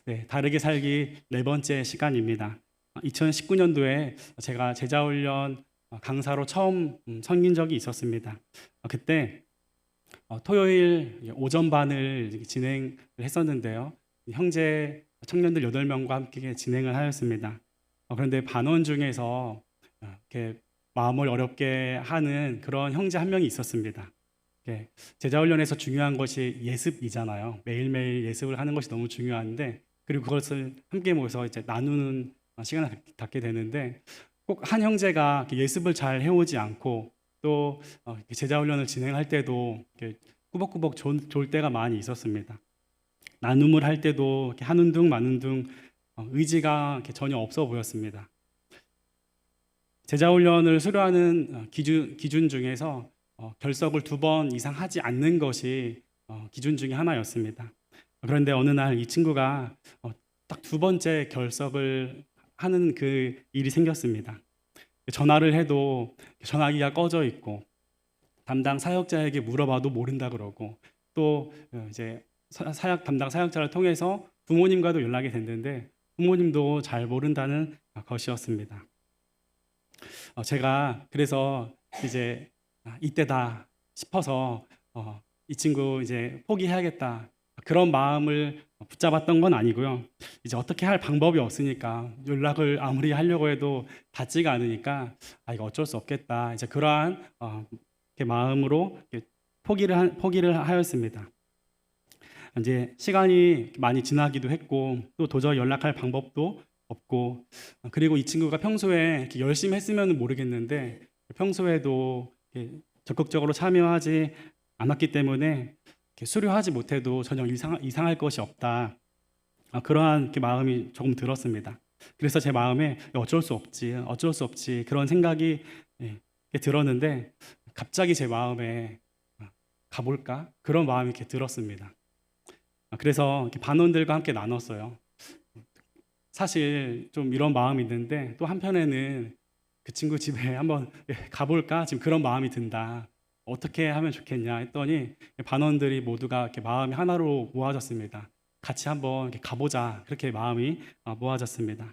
네, 다르게 살기 네 번째 시간입니다. 2019년도에 제가 제자훈련 강사로 처음 섬긴 적이 있었습니다. 그때 토요일 오전반을 이렇게 진행을 했었는데요. 형제 청년들 8명과 함께 진행을 하였습니다. 그런데 반원 중에서 이렇게 마음을 어렵게 하는 그런 형제 한 명이 있었습니다. 제자훈련에서 중요한 것이 예습이잖아요. 매일매일 예습을 하는 것이 너무 중요한데, 그리고 그것을 함께 모여서 이제 나누는 시간을 갖게 되는데, 꼭 한 형제가 예습을 잘 해오지 않고 또 제자훈련을 진행할 때도 이렇게 꾸벅꾸벅 졸 때가 많이 있었습니다. 나눔을 할 때도 이렇게 하는 둥 마는 둥 의지가 이렇게 전혀 없어 보였습니다. 제자훈련을 수료하는 기준 중에서 결석을 2번 이상 하지 않는 것이 기준 중에 하나였습니다. 그런데 어느 날 이 친구가 딱 2번째 결석을 하는 그 일이 생겼습니다. 전화를 해도 전화기가 꺼져 있고, 담당 사역자에게 물어봐도 모른다 그러고, 또 이제 담당 사역자를 통해서 부모님과도 연락이 됐는데 부모님도 잘 모른다는 것이었습니다. 제가 그래서 이제 이때다 싶어서 이 친구 이제 포기해야겠다, 그런 마음을 붙잡았던 건 아니고요. 이제 어떻게 할 방법이 없으니까, 연락을 아무리 하려고 해도 닿지가 않으니까 이거 어쩔 수 없겠다, 이제 그러한 마음으로 포기를 하였습니다. 이제 시간이 많이 지나기도 했고, 또 도저히 연락할 방법도 없고, 그리고 이 친구가 평소에 열심히 했으면 모르겠는데 평소에도 적극적으로 참여하지 않았기 때문에 수료하지 못해도 전혀 이상할 것이 없다, 그러한 마음이 조금 들었습니다. 그래서 제 마음에 어쩔 수 없지 그런 생각이 들었는데, 갑자기 제 마음에 가볼까, 그런 마음이 이렇게 들었습니다. 그래서 반원들과 함께 나눴어요. 사실 좀 이런 마음이 있는데, 또 한편에는 그 친구 집에 한번 가볼까, 지금 그런 마음이 든다. 어떻게 하면 좋겠냐 했더니 반원들이 모두가 이렇게 마음이 하나로 모아졌습니다. 같이 한번 이렇게 가보자, 그렇게 마음이 모아졌습니다.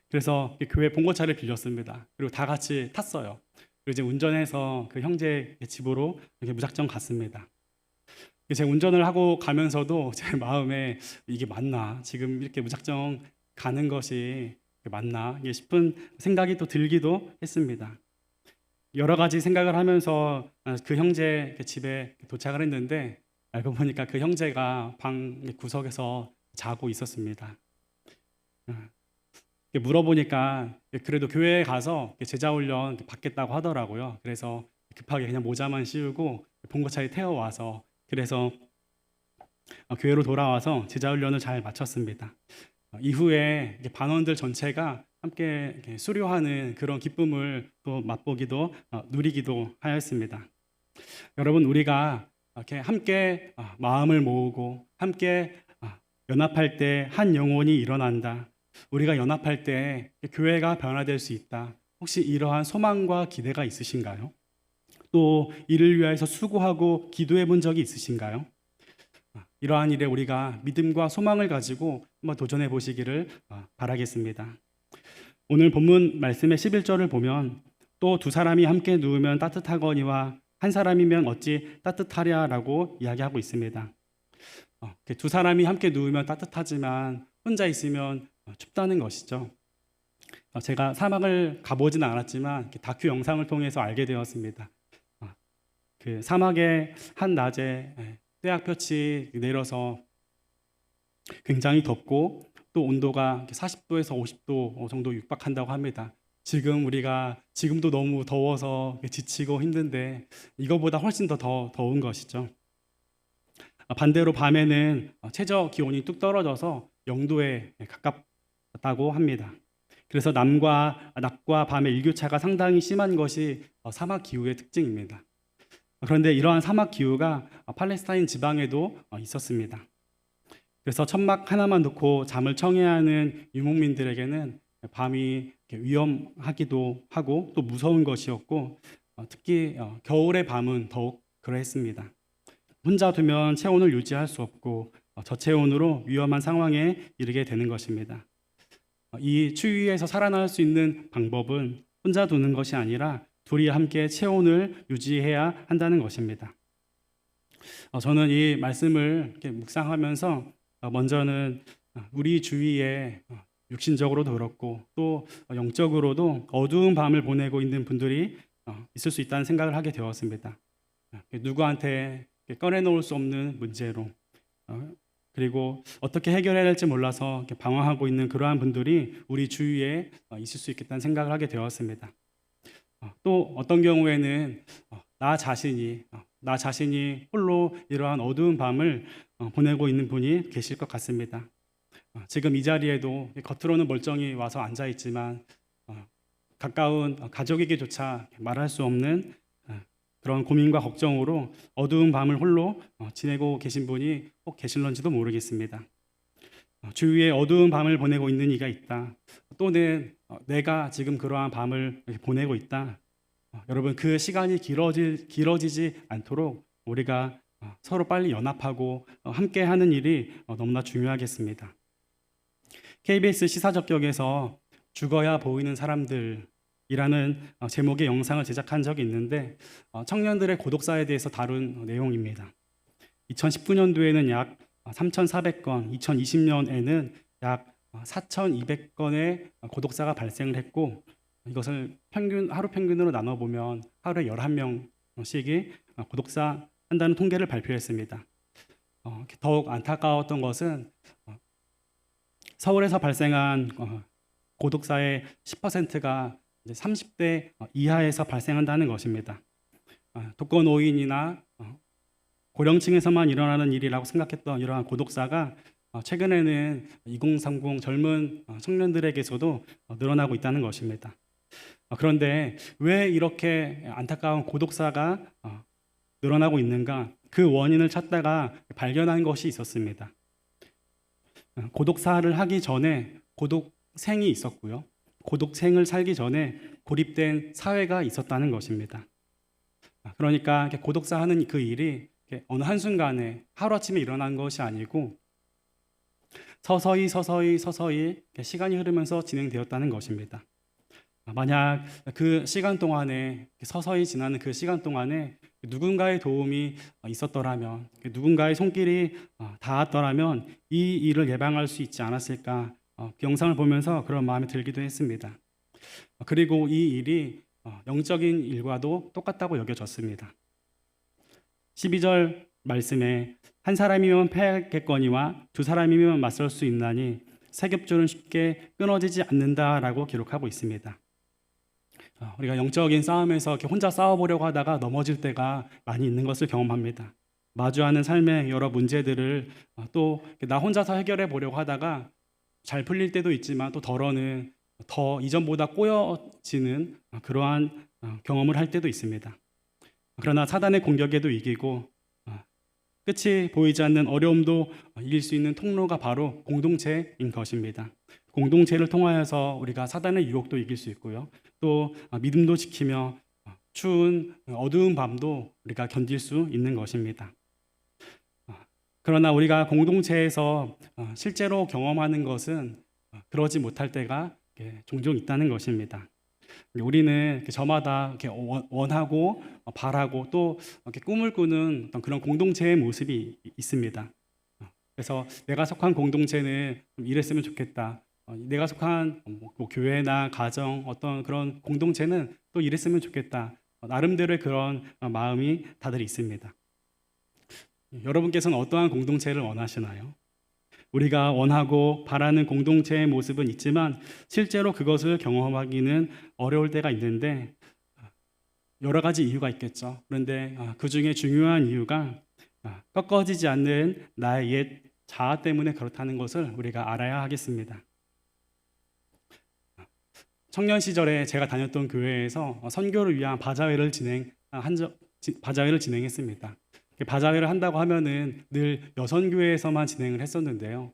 그래서 교회 봉고차를 빌렸습니다. 그리고 다 같이 탔어요. 그리고 이제 운전해서 그 형제 집으로 이렇게 무작정 갔습니다. 제가 운전을 하고 가면서도 제 마음에 이게 맞나, 지금 이렇게 무작정 가는 것이 맞나 싶은 생각이 또 들기도 했습니다. 여러 가지 생각을 하면서 그 형제 집에 도착을 했는데, 알고 보니까 그 형제가 방 구석에서 자고 있었습니다. 물어보니까 그래도 교회에 가서 제자훈련 받겠다고 하더라고요. 그래서 급하게 그냥 모자만 씌우고 봉고차에 태워와서, 그래서 교회로 돌아와서 제자훈련을 잘 마쳤습니다. 이후에 반원들 전체가 함께 수료하는 그런 기쁨을 또 맛보기도 누리기도 하였습니다. 여러분, 우리가 이렇게 함께 마음을 모으고 함께 연합할 때 한 영혼이 일어난다, 우리가 연합할 때 교회가 변화될 수 있다, 혹시 이러한 소망과 기대가 있으신가요? 또 이를 위해서 수고하고 기도해 본 적이 있으신가요? 이러한 일에 우리가 믿음과 소망을 가지고 한번 도전해 보시기를 바라겠습니다. 오늘 본문 말씀의 11절을 보면, 또 2사람이 함께 누우면 따뜻하거니와 한 사람이면 어찌 따뜻하랴라고 이야기하고 있습니다. 2사람이 함께 누우면 따뜻하지만 혼자 있으면 춥다는 것이죠. 제가 사막을 가보지는 않았지만 다큐 영상을 통해서 알게 되었습니다. 그 사막의 한 낮에 떼약볕이 내려서 굉장히 덥고, 또 온도가 40도에서 50도 정도 육박한다고 합니다. 지금 우리가 지금도 너무 더워서 지치고 힘든데 이거보다 훨씬 더 더운 것이죠. 반대로 밤에는 최저 기온이 뚝 떨어져서 0도에 가깝다고 합니다. 그래서 낮과 밤의 일교차가 상당히 심한 것이 사막 기후의 특징입니다. 그런데 이러한 사막 기후가 팔레스타인 지방에도 있었습니다. 그래서 천막 하나만 놓고 잠을 청해야 하는 유목민들에게는 밤이 위험하기도 하고 또 무서운 것이었고, 특히 겨울의 밤은 더욱 그러했습니다. 혼자 두면 체온을 유지할 수 없고 저체온으로 위험한 상황에 이르게 되는 것입니다. 이 추위에서 살아날 수 있는 방법은 혼자 두는 것이 아니라 둘이 함께 체온을 유지해야 한다는 것입니다. 저는 이 말씀을 이렇게 묵상하면서 먼저는 우리 주위에 육신적으로도 그렇고 또 영적으로도 어두운 밤을 보내고 있는 분들이 있을 수 있다는 생각을 하게 되었습니다. 누구한테 꺼내놓을 수 없는 문제로 그리고 어떻게 해결해야 할지 몰라서 방황하고 있는 그러한 분들이 우리 주위에 있을 수 있겠다는 생각을 하게 되었습니다. 또 어떤 경우에는 나 자신이 홀로 이러한 어두운 밤을 보내고 있는 분이 계실 것 같습니다. 지금 이 자리에도 겉으로는 멀쩡히 와서 앉아 있지만 가까운 가족에게조차 말할 수 없는 그런 고민과 걱정으로 어두운 밤을 홀로 지내고 계신 분이 꼭 계실런지도 모르겠습니다. 주위에 어두운 밤을 보내고 있는 이가 있다. 또는 내가 지금 그러한 밤을 보내고 있다. 여러분, 그 시간이 길어지지 않도록 우리가 서로 빨리 연합하고 함께하는 일이 너무나 중요하겠습니다. KBS 시사적격에서 죽어야 보이는 사람들이라는 제목의 영상을 제작한 적이 있는데 청년들의 고독사에 대해서 다룬 내용입니다. 2019년도에는 약 3,400건, 2020년에는 약 4,200건의 고독사가 발생을 했고 이것을 하루 평균으로 나눠보면 하루에 11명씩이 고독사 한다는 통계를 발표했습니다. 더욱 안타까웠던 것은 서울에서 발생한 고독사의 10%가 30대 이하에서 발생한다는 것입니다. 독거노인이나 고령층에서만 일어나는 일이라고 생각했던 이러한 고독사가 최근에는 2030 젊은 청년들에게서도 늘어나고 있다는 것입니다. 그런데 왜 이렇게 안타까운 고독사가 늘어나고 있는가? 그 원인을 찾다가 발견한 것이 있었습니다. 고독사를 하기 전에 고독생이 있었고요. 고독생을 살기 전에 고립된 사회가 있었다는 것입니다. 그러니까 고독사 하는 그 일이 어느 한순간에 하루아침에 일어난 것이 아니고 서서히 시간이 흐르면서 진행되었다는 것입니다. 만약 그 시간 동안에 서서히 지나는 그 시간 동안에 누군가의 도움이 있었더라면 누군가의 손길이 닿았더라면 이 일을 예방할 수 있지 않았을까 그 영상을 보면서 그런 마음이 들기도 했습니다. 그리고 이 일이 영적인 일과도 똑같다고 여겨졌습니다. 12절 말씀에 한 사람이면 패하겠거니와 두 사람이면 맞설 수 있나니 세 겹줄은 쉽게 끊어지지 않는다라고 기록하고 있습니다. 우리가 영적인 싸움에서 이렇게 혼자 싸워보려고 하다가 넘어질 때가 많이 있는 것을 경험합니다. 마주하는 삶의 여러 문제들을 또 나 혼자서 해결해 보려고 하다가 잘 풀릴 때도 있지만 또 덜어는 더 이전보다 꼬여지는 그러한 경험을 할 때도 있습니다. 그러나 사단의 공격에도 이기고 끝이 보이지 않는 어려움도 이길 수 있는 통로가 바로 공동체인 것입니다. 공동체를 통하여서 우리가 사단의 유혹도 이길 수 있고요. 또 믿음도 지키며 추운 어두운 밤도 우리가 견딜 수 있는 것입니다. 그러나 우리가 공동체에서 실제로 경험하는 것은 그러지 못할 때가 종종 있다는 것입니다. 우리는 저마다 이렇게 원하고 바라고 또 이렇게 꿈을 꾸는 어떤 그런 공동체의 모습이 있습니다. 그래서 내가 속한 공동체는 좀 이랬으면 좋겠다. 내가 속한 뭐 교회나 가정 어떤 그런 공동체는 또 이랬으면 좋겠다. 나름대로의 그런 마음이 다들 있습니다. 여러분께서는 어떠한 공동체를 원하시나요? 우리가 원하고 바라는 공동체의 모습은 있지만 실제로 그것을 경험하기는 어려울 때가 있는데 여러 가지 이유가 있겠죠. 그런데 그 중에 중요한 이유가 꺾어지지 않는 나의 옛 자아 때문에 그렇다는 것을 우리가 알아야 하겠습니다. 청년 시절에 제가 다녔던 교회에서 선교를 위한 바자회를 진행했습니다. 바자회를 한다고 하면은 늘 여선교회에서만 진행을 했었는데요.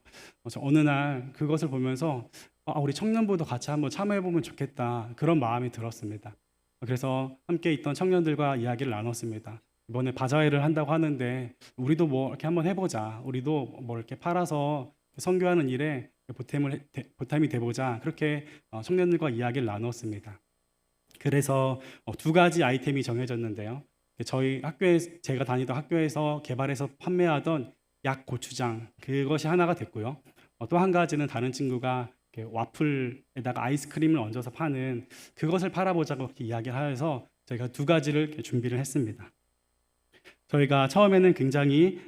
어느 날 그것을 보면서 우리 청년부도 같이 한번 참여해보면 좋겠다 그런 마음이 들었습니다. 그래서 함께 있던 청년들과 이야기를 나눴습니다. 이번에 바자회를 한다고 하는데 우리도 뭐 이렇게 한번 해보자. 우리도 뭐 이렇게 팔아서 선교하는 일에 보탬이 돼보자. 그렇게 청년들과 이야기를 나눴습니다. 그래서 두 가지 아이템이 정해졌는데요. 저희 학교에 제가 다니던 학교에서 개발해서 판매하던 약 고추장 그것이 하나가 됐고요. 또 한 가지는 다른 친구가 이렇게 와플에다가 아이스크림을 얹어서 파는 그것을 팔아보자고 이렇게 이야기를 해서 저희가 두 가지를 이렇게 준비를 했습니다. 저희가 처음에는 굉장히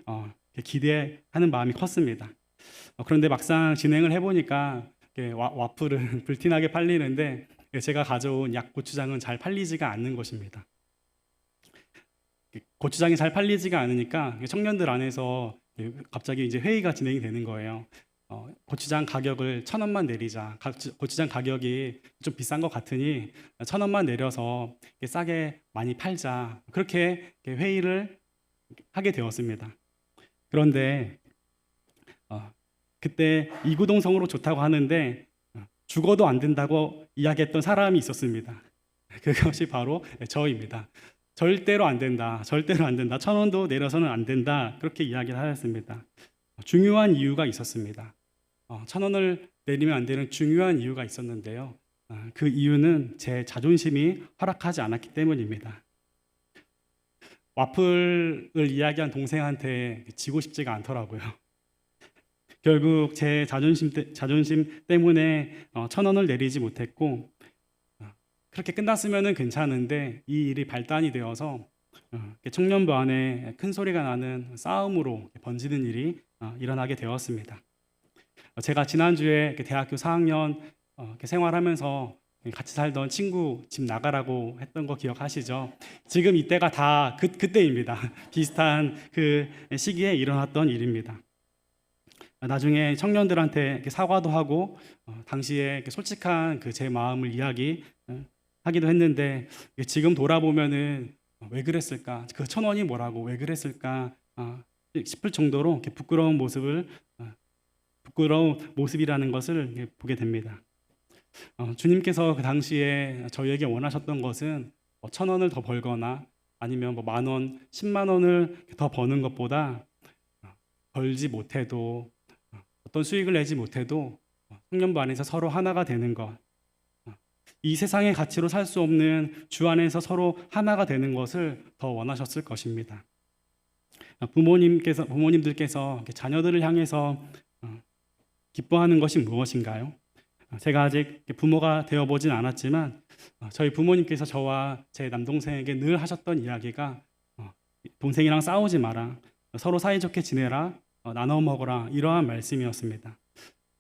기대하는 마음이 컸습니다. 그런데 막상 진행을 해보니까 와플은 불티나게 팔리는데 제가 가져온 약고추장은 잘 팔리지가 않는 것입니다. 고추장이 잘 팔리지가 않으니까 청년들 안에서 갑자기 이제 회의가 진행이 되는 거예요. 고추장 가격을 1,000원만 내리자. 고추장 가격이 좀 비싼 것 같으니 1,000원만 내려서 싸게 많이 팔자. 그렇게 회의를 하게 되었습니다. 그런데 그때 이구동성으로 좋다고 하는데 죽어도 안 된다고 이야기했던 사람이 있었습니다. 그것이 바로 저입니다. 절대로 안 된다. 절대로 안 된다. 1,000원도 내려서는 안 된다. 그렇게 이야기를 하였습니다. 중요한 이유가 있었습니다. 1,000원을 내리면 안 되는 중요한 이유가 있었는데요. 그 이유는 제 자존심이 허락하지 않았기 때문입니다. 와플을 이야기한 동생한테 지고 싶지가 않더라고요. 결국 제 자존심 때문에 1,000원을 내리지 못했고 그렇게 끝났으면 괜찮은데 이 일이 발단이 되어서 청년부 안에 큰 소리가 나는 싸움으로 번지는 일이 일어나게 되었습니다. 제가 지난주에 대학교 4학년 생활하면서 같이 살던 친구 집 나가라고 했던 거 기억하시죠? 지금 이때가 다 그때입니다. 비슷한 그 시기에 일어났던 일입니다. 나중에 청년들한테 사과도 하고 당시에 솔직한 그 제 마음을 이야기하기도 했는데 지금 돌아보면은 왜 그랬을까? 그 1,000원이 뭐라고 왜 그랬을까? 싶을 정도로 부끄러운 모습이라는 것을 보게 됩니다. 주님께서 그 당시에 저희에게 원하셨던 것은 1,000원을 더 벌거나 아니면 10,000원, 10만 원을 더 버는 것보다 벌지 못해도 어떤 수익을 내지 못해도 청년부 안에서 서로 하나가 되는 것, 이 세상의 가치로 살 수 없는 주 안에서 서로 하나가 되는 것을 더 원하셨을 것입니다. 부모님들께서 자녀들을 향해서 기뻐하는 것이 무엇인가요? 제가 아직 부모가 되어보진 않았지만 저희 부모님께서 저와 제 남동생에게 늘 하셨던 이야기가 동생이랑 싸우지 마라, 서로 사이좋게 지내라, 나눠 먹어라, 이러한 말씀이었습니다.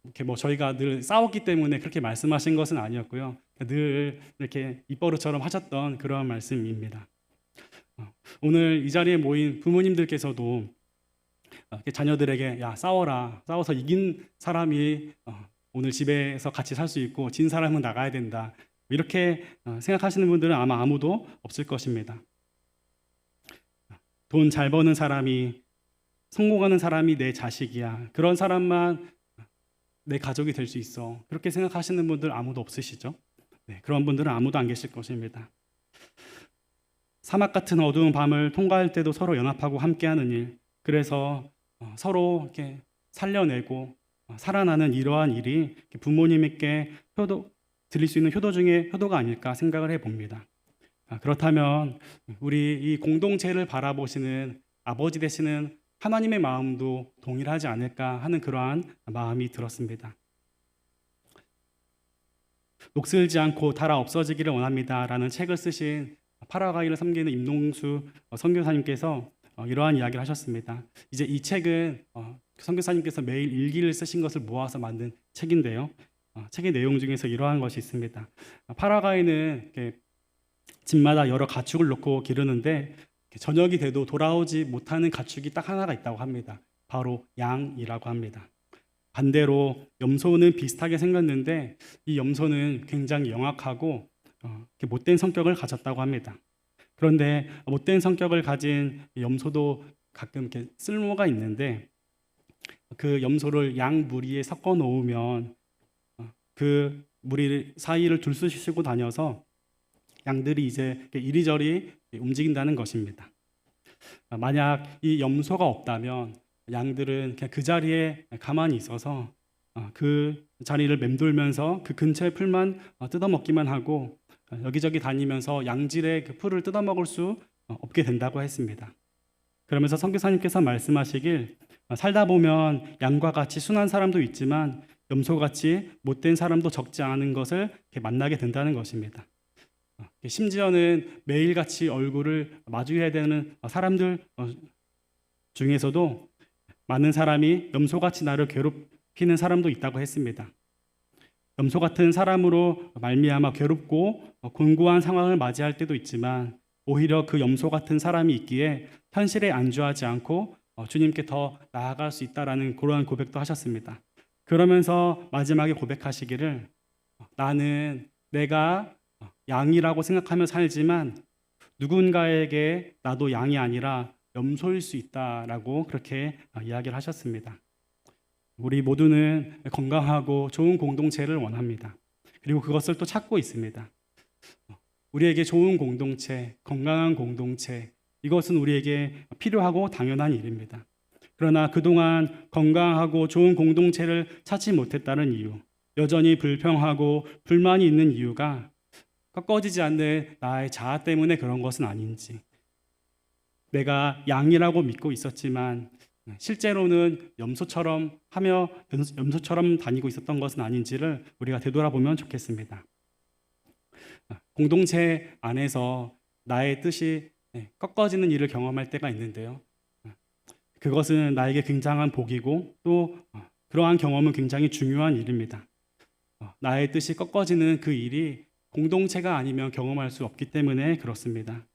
이렇게 저희가 늘 싸웠기 때문에 그렇게 말씀하신 것은 아니었고요. 늘 이렇게 입버릇처럼 하셨던 그러한 말씀입니다. 오늘 이 자리에 모인 부모님들께서도 자녀들에게 야 싸워라, 싸워서 이긴 사람이 오늘 집에서 같이 살 수 있고 진 사람은 나가야 된다, 이렇게 생각하시는 분들은 아마 아무도 없을 것입니다. 돈 잘 버는 사람이, 성공하는 사람이 내 자식이야, 그런 사람만 내 가족이 될 수 있어, 그렇게 생각하시는 분들 아무도 없으시죠? 네, 그런 분들은 아무도 안 계실 것입니다. 사막 같은 어두운 밤을 통과할 때도 서로 연합하고 함께하는 일, 그래서 서로 이렇게 살려내고 살아나는 이러한 일이 부모님께 드릴 수 있는 효도 중에 효도가 아닐까 생각을 해봅니다. 그렇다면 우리 이 공동체를 바라보시는 아버지 되시는 하나님의 마음도 동일하지 않을까 하는 그러한 마음이 들었습니다. 녹슬지 않고 닳아 없어지기를 원합니다라는 책을 쓰신 파라과이를 섬기는 임동수 선교사님께서 이러한 이야기를 하셨습니다. 이제 이 책은 선교사님께서 매일 일기를 쓰신 것을 모아서 만든 책인데요. 책의 내용 중에서 이러한 것이 있습니다. 파라과이는 집마다 여러 가축을 놓고 기르는데 저녁이 돼도 돌아오지 못하는 가축이 딱 하나가 있다고 합니다. 바로 양이라고 합니다. 반대로 염소는 비슷하게 생겼는데 이 염소는 굉장히 영악하고 못된 성격을 가졌다고 합니다. 그런데 못된 성격을 가진 염소도 가끔 이렇게 쓸모가 있는데 그 염소를 양 무리에 섞어 놓으면 그 무리 사이를 들쑤시고 다녀서 양들이 이제 이리저리 움직인다는 것입니다. 만약 이 염소가 없다면 양들은 그냥 그 자리에 가만히 있어서 그 자리를 맴돌면서 그 근처의 풀만 뜯어먹기만 하고 여기저기 다니면서 양질의 그 풀을 뜯어먹을 수 없게 된다고 했습니다. 그러면서 선교사님께서 말씀하시길 살다 보면 양과 같이 순한 사람도 있지만 염소같이 못된 사람도 적지 않은 것을 이렇게 만나게 된다는 것입니다. 심지어는 매일같이 얼굴을 마주해야 되는 사람들 중에서도 많은 사람이 염소같이 나를 괴롭히는 사람도 있다고 했습니다. 염소 같은 사람으로 말미암아 괴롭고 곤고한 상황을 맞이할 때도 있지만 오히려 그 염소 같은 사람이 있기에 현실에 안주하지 않고 주님께 더 나아갈 수 있다라는 그러한 고백도 하셨습니다. 그러면서 마지막에 고백하시기를 나는 내가 양이라고 생각하며 살지만 누군가에게 나도 양이 아니라 염소일 수 있다라고 그렇게 이야기를 하셨습니다. 우리 모두는 건강하고 좋은 공동체를 원합니다. 그리고 그것을 또 찾고 있습니다. 우리에게 좋은 공동체, 건강한 공동체, 이것은 우리에게 필요하고 당연한 일입니다. 그러나 그동안 건강하고 좋은 공동체를 찾지 못했다는 이유, 여전히 불평하고 불만이 있는 이유가 꺾어지지 않는 나의 자아 때문에 그런 것은 아닌지, 내가 양이라고 믿고 있었지만 실제로는 염소처럼 다니고 있었던 것은 아닌지를 우리가 되돌아보면 좋겠습니다. 공동체 안에서 나의 뜻이 꺾어지는 일을 경험할 때가 있는데요. 그것은 나에게 굉장한 복이고 또 그러한 경험은 굉장히 중요한 일입니다. 나의 뜻이 꺾어지는 그 일이 공동체가 아니면 경험할 수 없기 때문에 그렇습니다.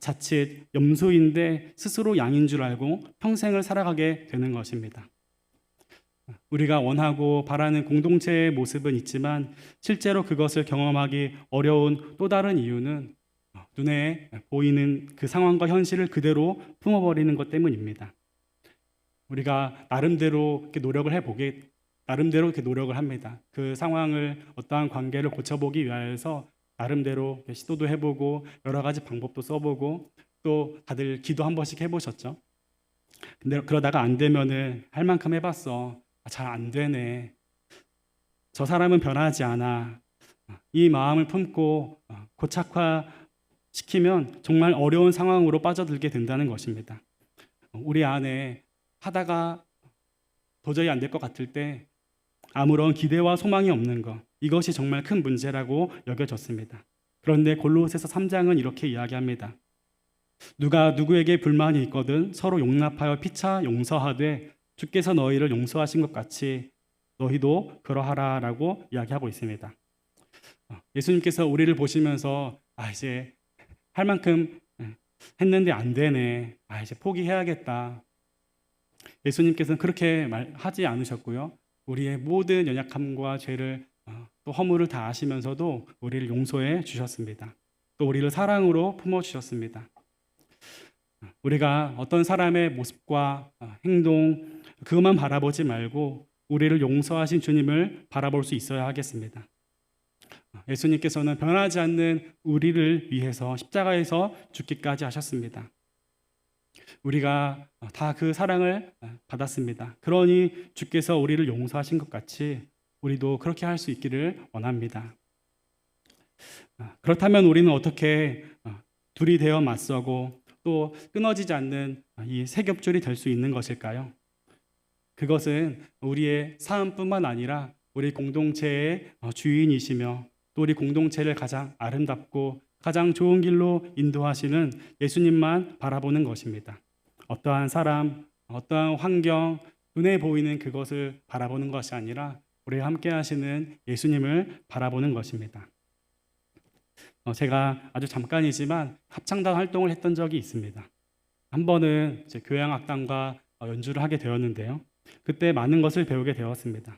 자칫 염소인데 스스로 양인 줄 알고 평생을 살아가게 되는 것입니다. 우리가 원하고 바라는 공동체의 모습은 있지만 실제로 그것을 경험하기 어려운 또 다른 이유는 눈에 보이는 그 상황과 현실을 그대로 품어버리는 것 때문입니다. 우리가 나름대로 이렇게 노력을 합니다. 그 상황을 어떠한 관계를 고쳐보기 위해서 나름대로 시도도 해보고 여러 가지 방법도 써보고 또 다들 기도 한 번씩 해보셨죠? 근데 그러다가 안 되면은 할 만큼 해봤어. 잘 안 되네. 저 사람은 변하지 않아. 이 마음을 품고 고착화시키면 정말 어려운 상황으로 빠져들게 된다는 것입니다. 우리 안에 하다가 도저히 안 될 것 같을 때 아무런 기대와 소망이 없는 것, 이것이 정말 큰 문제라고 여겨졌습니다. 그런데 골로새서 3장은 이렇게 이야기합니다. 누가 누구에게 불만이 있거든 서로 용납하여 피차 용서하되 주께서 너희를 용서하신 것 같이 너희도 그러하라라고 이야기하고 있습니다. 예수님께서 우리를 보시면서 이제 할 만큼 했는데 안 되네. 이제 포기해야겠다. 예수님께서는 그렇게 말하지 않으셨고요. 우리의 모든 연약함과 죄를 또 허물을 다 아시면서도 우리를 용서해 주셨습니다. 또 우리를 사랑으로 품어 주셨습니다. 우리가 어떤 사람의 모습과 행동 그것만 바라보지 말고 우리를 용서하신 주님을 바라볼 수 있어야 하겠습니다. 예수님께서는 변하지 않는 우리를 위해서 십자가에서 죽기까지 하셨습니다. 우리가 다 그 사랑을 받았습니다. 그러니 주께서 우리를 용서하신 것 같이 우리도 그렇게 할 수 있기를 원합니다. 그렇다면 우리는 어떻게 둘이 되어 맞서고 또 끊어지지 않는 이 세 겹줄이 될 수 있는 것일까요? 그것은 우리의 삶뿐만 아니라 우리 공동체의 주인이시며 또 우리 공동체를 가장 아름답고 가장 좋은 길로 인도하시는 예수님만 바라보는 것입니다. 어떠한 사람, 어떠한 환경, 눈에 보이는 그것을 바라보는 것이 아니라 우리와 함께 하시는 예수님을 바라보는 것입니다. 제가 아주 잠깐이지만 합창단 활동을 했던 적이 있습니다. 한 번은 이제 교향악단과 연주를 하게 되었는데요. 그때 많은 것을 배우게 되었습니다.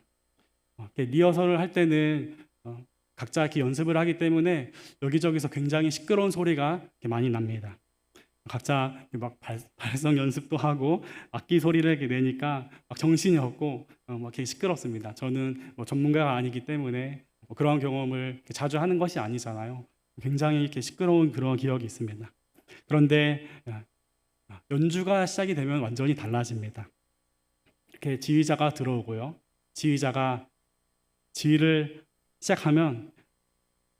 리허설을 할 때는 각자 이렇게 연습을 하기 때문에 여기저기서 굉장히 시끄러운 소리가 많이 납니다. 각자 막 발성 연습도 하고 악기 소리를 이렇게 내니까 막 정신이 없고 막 이렇게 시끄럽습니다. 저는 전문가가 아니기 때문에 그런 경험을 자주 하는 것이 아니잖아요. 굉장히 이렇게 시끄러운 그런 기억이 있습니다. 그런데 연주가 시작이 되면 완전히 달라집니다. 이렇게 지휘자가 들어오고요. 지휘자가 지휘를 시작하면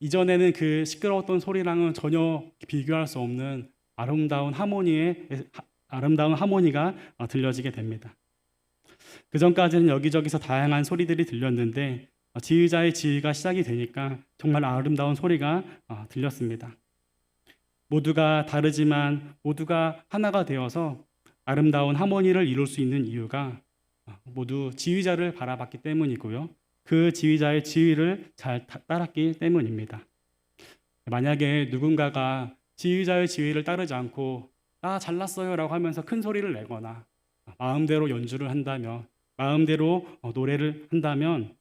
이전에는 그 시끄러웠던 소리랑은 전혀 비교할 수 없는 아름다운 하모니가 들려지게 됩니다. 그 전까지는 여기저기서 다양한 소리들이 들렸는데 지휘자의 지휘가 시작이 되니까 정말 아름다운 소리가 들렸습니다. 모두가 다르지만 모두가 하나가 되어서 아름다운 하모니를 이룰 수 있는 이유가 모두 지휘자를 바라봤기 때문이고요. 그 지휘자의 지휘를 잘 따랐기 때문입니다. 만약에 누군가가 지휘자의 지휘를 따르지 않고 잘났어요 라고 하면서 큰 소리를 내거나 마음대로 연주를 한다면, 마음대로 노래를 한다면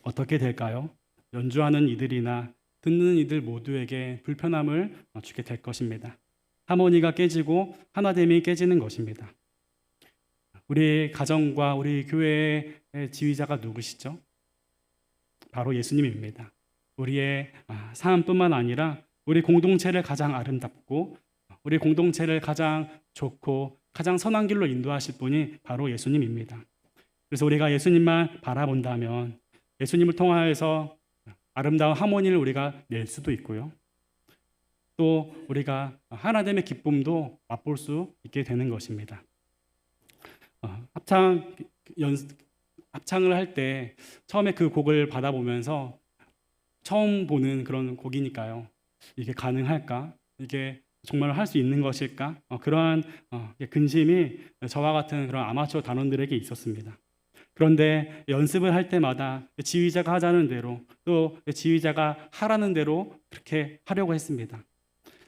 어떻게 될까요? 연주하는 이들이나 듣는 이들 모두에게 불편함을 주게 될 것입니다. 하모니가 깨지고 하나됨이 깨지는 것입니다. 우리 가정과 우리 교회의 지휘자가 누구시죠? 바로 예수님입니다. 우리의 삶뿐만 아니라 우리 공동체를 가장 아름답고 우리 공동체를 가장 좋고 가장 선한 길로 인도하실 분이 바로 예수님입니다. 그래서 우리가 예수님만 바라본다면 예수님을 통하여서 아름다운 하모니를 우리가 낼 수도 있고요. 또 우리가 하나됨의 기쁨도 맛볼 수 있게 되는 것입니다. 합창을 할 때 처음에 그 곡을 받아보면서 처음 보는 그런 곡이니까요. 이게 가능할까? 이게 정말 할 수 있는 것일까? 그러한 근심이 저와 같은 그런 아마추어 단원들에게 있었습니다. 그런데 연습을 할 때마다 지휘자가 하자는 대로 또 지휘자가 하라는 대로 그렇게 하려고 했습니다.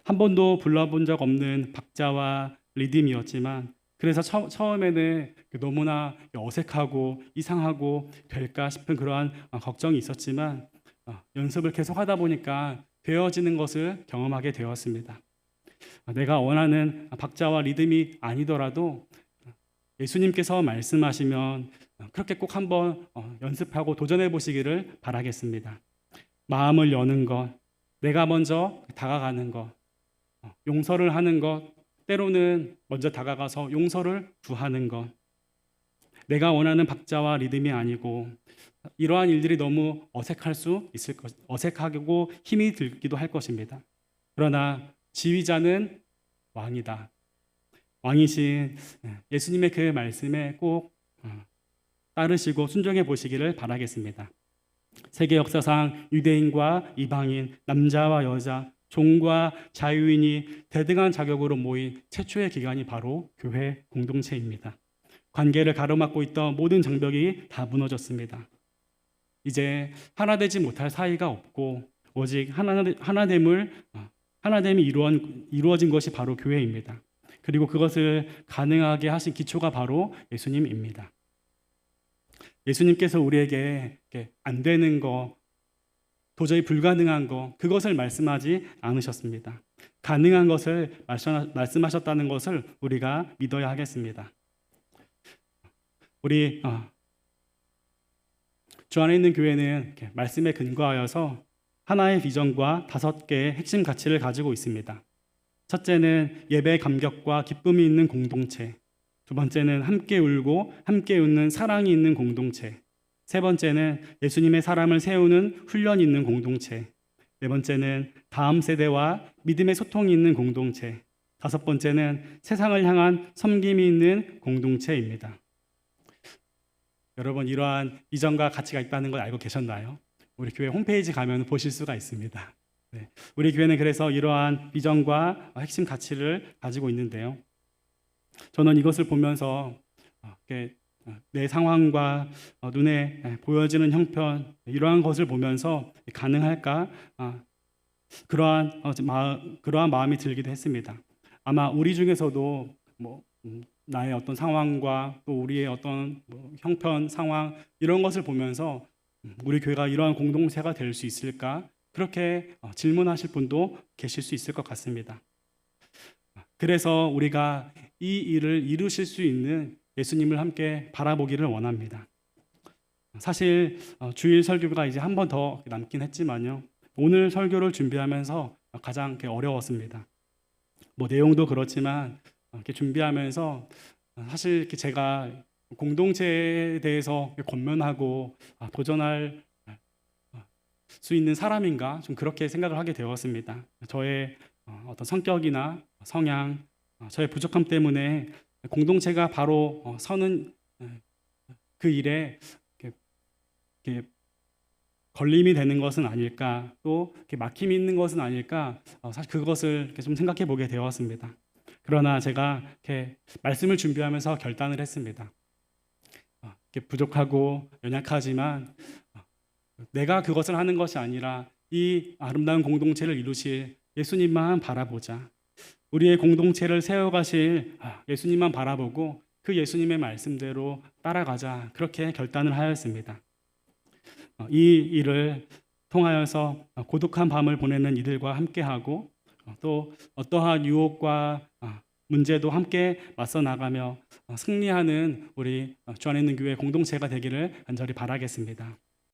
한 번도 불러본 적 없는 박자와 리듬이었지만 그래서 처음에는 너무나 어색하고 이상하고 될까 싶은 그러한 걱정이 있었지만 연습을 계속 하다 보니까 되어지는 것을 경험하게 되었습니다. 내가 원하는 박자와 리듬이 아니더라도 예수님께서 말씀하시면 그렇게 꼭 한번 연습하고 도전해 보시기를 바라겠습니다. 마음을 여는 것, 내가 먼저 다가가는 것, 용서를 하는 것, 때로는 먼저 다가가서 용서를 구하는 것, 내가 원하는 박자와 리듬이 아니고 이러한 일들이 너무 어색하고 힘이 들기도 할 것입니다. 그러나 지휘자는 왕이다. 왕이신 예수님의 그 말씀에 꼭 따르시고 순종해 보시기를 바라겠습니다. 세계 역사상 유대인과 이방인, 남자와 여자, 종과 자유인이 대등한 자격으로 모인 최초의 기관이 바로 교회 공동체입니다. 관계를 가로막고 있던 모든 장벽이 다 무너졌습니다. 이제 하나 되지 못할 사이가 없고 오직 하나됨이 이루어진 것이 바로 교회입니다. 그리고 그것을 가능하게 하신 기초가 바로 예수님입니다. 예수님께서 우리에게 안 되는 거, 도저히 불가능한 거, 그것을 말씀하지 않으셨습니다. 가능한 것을 말씀하셨다는 것을 우리가 믿어야 하겠습니다. 우리 주 안에 있는 교회는 말씀에 근거하여서 하나의 비전과 5개의 핵심 가치를 가지고 있습니다. 첫째는 예배의 감격과 기쁨이 있는 공동체. 두 번째는 함께 울고 함께 웃는 사랑이 있는 공동체. 세 번째는 예수님의 사람을 세우는 훈련이 있는 공동체. 네 번째는 다음 세대와 믿음의 소통이 있는 공동체. 다섯 번째는 세상을 향한 섬김이 있는 공동체입니다. 여러분, 이러한 비전과 가치가 있다는 걸 알고 계셨나요? 우리 교회 홈페이지 가면 보실 수가 있습니다. 네. 우리 교회는 그래서 이러한 비전과 핵심 가치를 가지고 있는데요. 저는 이것을 보면서 내 상황과 눈에 보여지는 형편, 이러한 것을 보면서 가능할까? 그러한 마음이 들기도 했습니다. 아마 우리 중에서도 나의 어떤 상황과 또 우리의 어떤 형편, 상황 이런 것을 보면서 우리 교회가 이러한 공동체가 될 수 있을까? 그렇게 질문하실 분도 계실 수 있을 것 같습니다. 그래서 우리가 이 일을 이루실 수 있는 예수님을 함께 바라보기를 원합니다. 사실 주일 설교가 이제 한 번 더 남긴 했지만요. 오늘 설교를 준비하면서 가장 어려웠습니다. 내용도 그렇지만 이렇게 준비하면서 사실 이렇게 제가 공동체에 대해서 권면하고 도전할 수 있는 사람인가 좀 그렇게 생각을 하게 되었습니다. 저의 어떤 성격이나 성향, 저의 부족함 때문에 공동체가 바로 서는 그 일에 이렇게 걸림이 되는 것은 아닐까, 또 이렇게 막힘이 있는 것은 아닐까, 사실 그것을 이렇게 좀 생각해 보게 되었습니다. 그러나 제가 이렇게 말씀을 준비하면서 결단을 했습니다. 이렇게 부족하고 연약하지만 내가 그것을 하는 것이 아니라 이 아름다운 공동체를 이루실 예수님만 바라보자. 우리의 공동체를 세워가실 예수님만 바라보고 그 예수님의 말씀대로 따라가자. 그렇게 결단을 하였습니다. 이 일을 통하여서 고독한 밤을 보내는 이들과 함께하고 또 어떠한 유혹과 문제도 함께 맞서 나가며 승리하는 우리 주 안에 있는 교회 공동체가 되기를 간절히 바라겠습니다.